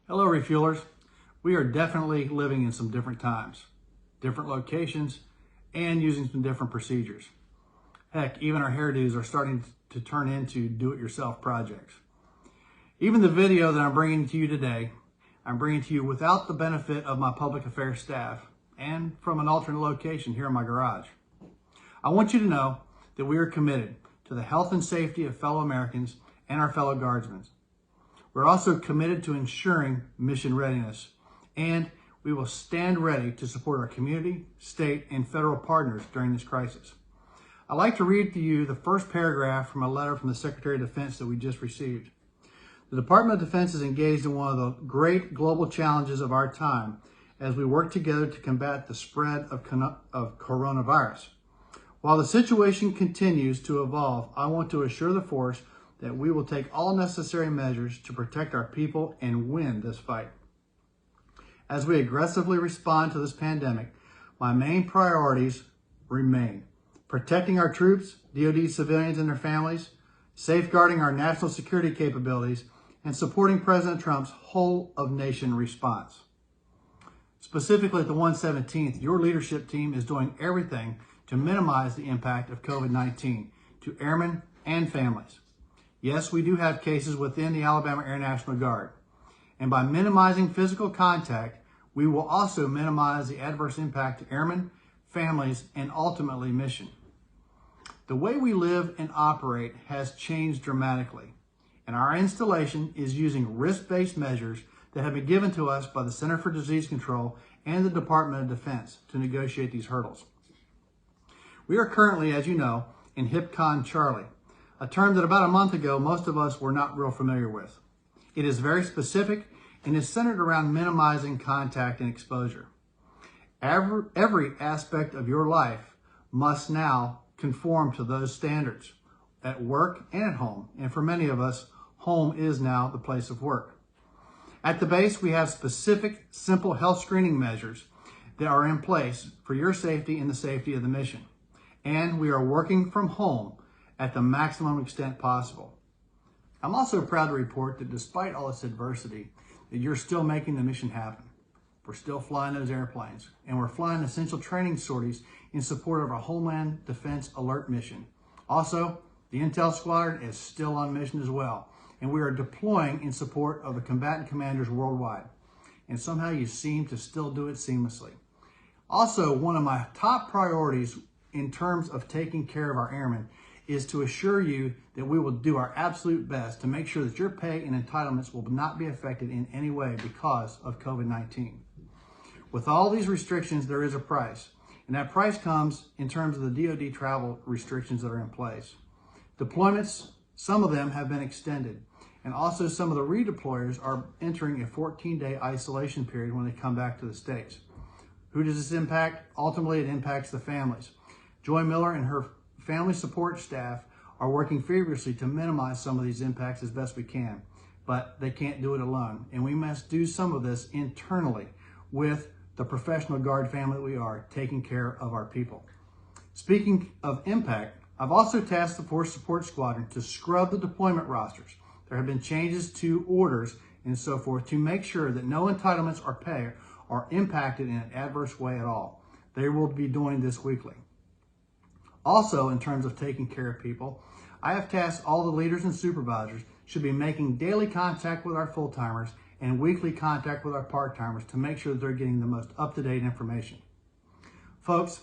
Hello, refuelers. We are definitely living in some different times, different locations, and using some different procedures. Heck, even our hairdos are starting to turn into do-it-yourself projects. Even the video that I'm bringing to you today, I'm bringing to you without the benefit of my public affairs staff and from an alternate location here in my garage. I want you to know that we are committed to the health and safety of fellow Americans and our fellow guardsmen. We're also committed to ensuring mission readiness, and we will stand ready to support our community, state, and federal partners during this crisis. I'd like to read to you the first paragraph from a letter from the Secretary of Defense that we just received. The Department of Defense is engaged in one of the great global challenges of our time as we work together to combat the spread of coronavirus. While the situation continues to evolve, I want to assure the force that we will take all necessary measures to protect our people and win this fight. As we aggressively respond to this pandemic, my main priorities remain protecting our troops, DoD civilians and their families, safeguarding our national security capabilities, and supporting President Trump's whole-of-nation response. Specifically at the 117th, your leadership team is doing everything to minimize the impact of COVID-19 to airmen and families. Yes, we do have cases within the Alabama Air National Guard, and by minimizing physical contact, we will also minimize the adverse impact to airmen, families, and ultimately mission. The way we live and operate has changed dramatically, and our installation is using risk-based measures that have been given to us by the Center for Disease Control and the Department of Defense to negotiate these hurdles. We are currently, as you know, in HIPCON Charlie, a term that about a month ago most of us were not real familiar with. It is very specific and is centered around minimizing contact and exposure. Every aspect of your life must now conform to those standards at work and at home. And for many of us, home is now the place of work. At the base, we have specific, simple health screening measures that are in place for your safety and the safety of the mission. And we are working from home at the maximum extent possible. I'm also proud to report that despite all this adversity, that you're still making the mission happen. We're still flying those airplanes, and we're flying essential training sorties in support of our Homeland Defense Alert mission. Also, the Intel Squadron is still on mission as well, and we are deploying in support of the combatant commanders worldwide. And somehow you seem to still do it seamlessly. Also, one of my top priorities in terms of taking care of our airmen is to assure you that we will do our absolute best to make sure that your pay and entitlements will not be affected in any way because of COVID-19. With all these restrictions, there is a price, and that price comes in terms of the DoD travel restrictions that are in place. Deployments, some of them have been extended, and also some of the redeployers are entering a 14-day isolation period when they come back to the States. Who does this impact? Ultimately, it impacts the families. Joy Miller and her family support staff are working feverishly to minimize some of these impacts as best we can, but they can't do it alone. And we must do some of this internally with the professional Guard family that we are, taking care of our people. Speaking of impact, I've also tasked the Force Support Squadron to scrub the deployment rosters. There have been changes to orders and so forth to make sure that no entitlements or pay are impacted in an adverse way at all. They will be doing this weekly. Also, in terms of taking care of people, I have tasked all the leaders and supervisors should be making daily contact with our full-timers and weekly contact with our part-timers to make sure that they're getting the most up-to-date information. Folks,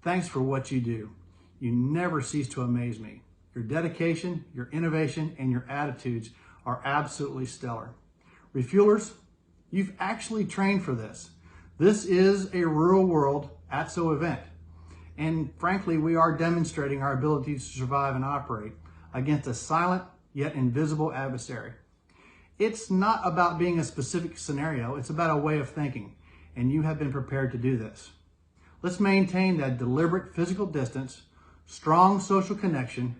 thanks for what you do. You never cease to amaze me. Your dedication, your innovation, and your attitudes are absolutely stellar. Refuelers, you've actually trained for this. This is a real world ATSO event. And frankly, we are demonstrating our ability to survive and operate against a silent yet invisible adversary. It's not about being a specific scenario, it's about a way of thinking, and you have been prepared to do this. Let's maintain that deliberate physical distance, strong social connection,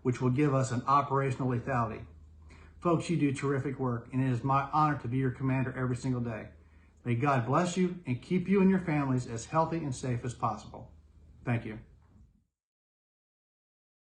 which will give us an operational lethality. Folks, you do terrific work, and it is my honor to be your commander every single day. May God bless you and keep you and your families as healthy and safe as possible. Thank you.